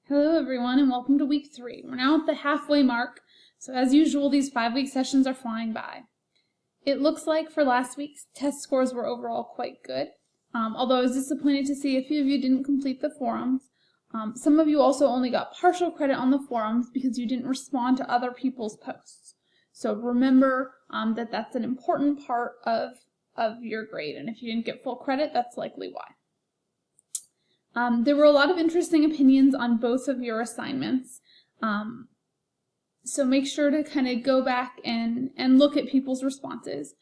Hello everyone and welcome to week 3. We're now at the halfway mark, so as usual these 5-week sessions are flying by. It looks like for last week's test scores were overall quite good, although I was disappointed to see a few of you didn't complete the forums. Some of you also only got partial credit on the forums because you didn't respond to other people's posts. So remember that that's an important part of your grade, and if you didn't get full credit, that's likely why. There were a lot of interesting opinions on both of your assignments, so make sure to kind of go back and look at people's responses.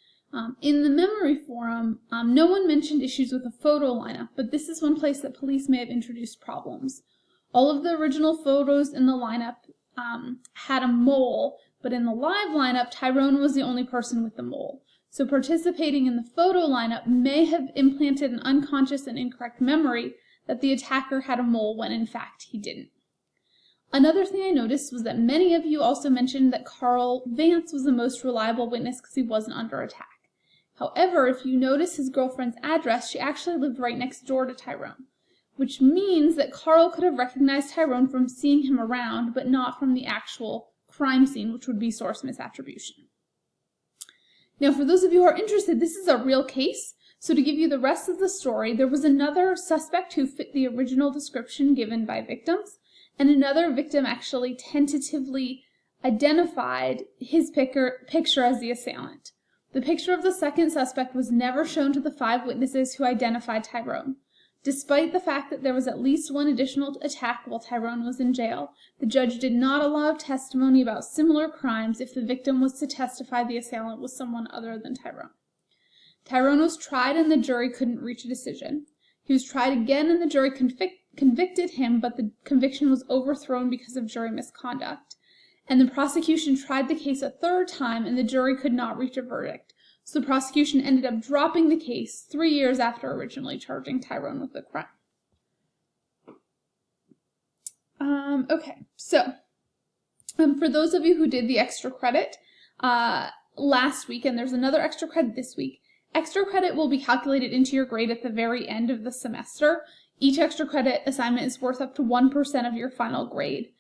In the memory forum, no one mentioned issues with the photo lineup, but this is one place that police may have introduced problems. All of the original photos in the lineup had a mole, but in the live lineup, Tyrone was the only person with the mole. So participating in the photo lineup may have implanted an unconscious and incorrect memory that the attacker had a mole when in fact he didn't. Another thing I noticed was that many of you also mentioned that Carl Vance was the most reliable witness because he wasn't under attack. However, if you notice his girlfriend's address, she actually lived right next door to Tyrone, which means that Carl could have recognized Tyrone from seeing him around, but not from the actual crime scene, which would be source misattribution. Now, for those of you who are interested, this is a real case. So to give you the rest of the story, there was another suspect who fit the original description given by victims, and another victim actually tentatively identified his picture as the assailant. The picture of the second suspect was never shown to the 5 witnesses who identified Tyrone. Despite the fact that there was at least one additional attack while Tyrone was in jail, the judge did not allow testimony about similar crimes if the victim was to testify the assailant was someone other than Tyrone. Tyrone was tried and the jury couldn't reach a decision. He was tried again and the jury convicted him, but the conviction was overthrown because of jury misconduct. And the prosecution tried the case a 3rd time and the jury could not reach a verdict. So the prosecution ended up dropping the case 3 years after originally charging Tyrone with the crime. Okay, so for those of you who did the extra credit last week, and there's another extra credit this week, extra credit will be calculated into your grade at the very end of the semester. Each extra credit assignment is worth up to 1% of your final grade.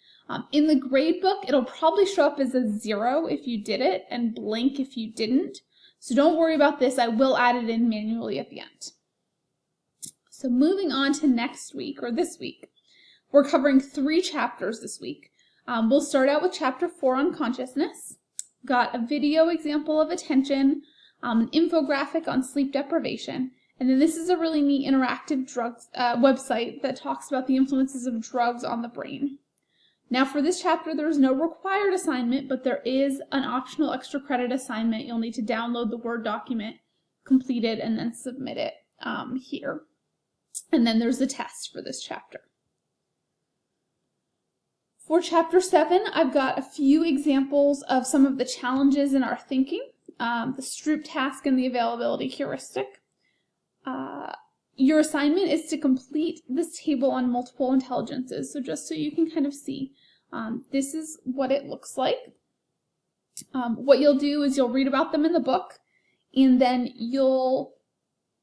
In the grade book, it'll probably show up as a 0 if you did it and blank if you didn't. So don't worry about this. I will add it in manually at the end. So moving on to next week, or this week, we're covering 3 chapters this week. We'll start out with chapter 4 on consciousness. Got a video example of attention, an infographic on sleep deprivation, and then this is a really neat interactive drugs website that talks about the influences of drugs on the brain. Now for this chapter, there's no required assignment, but there is an optional extra credit assignment. You'll need to download the Word document, complete it, and then submit it here. And then there's the test for this chapter. For chapter 7, I've got a few examples of some of the challenges in our thinking. The Stroop task and the availability heuristic. Your assignment is to complete this table on multiple intelligences. So just so you can kind of see, this is what it looks like. What you'll do is you'll read about them in the book, and then you'll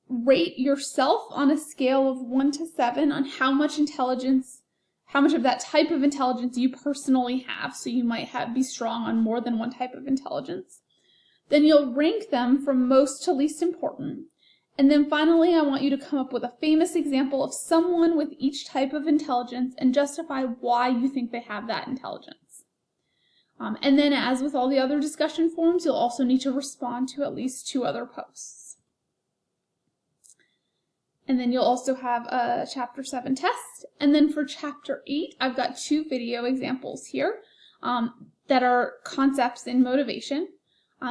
rate yourself on a scale of 1 to 7 on how much of that type of intelligence you personally have. So you might be strong on more than one type of intelligence. Then you'll rank them from most to least important. And then finally, I want you to come up with a famous example of someone with each type of intelligence and justify why you think they have that intelligence. And then, as with all the other discussion forums, you'll also need to respond to at least 2 other posts. And then you'll also have a chapter 7 test. And then for chapter 8, I've got 2 video examples here that are concepts in motivation.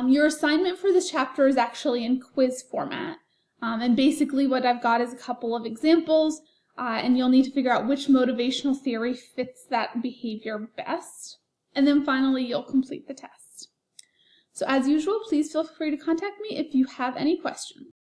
Your assignment for this chapter is actually in quiz format. And basically what I've got is a couple of examples, and you'll need to figure out which motivational theory fits that behavior best. And then finally, you'll complete the test. So as usual, please feel free to contact me if you have any questions.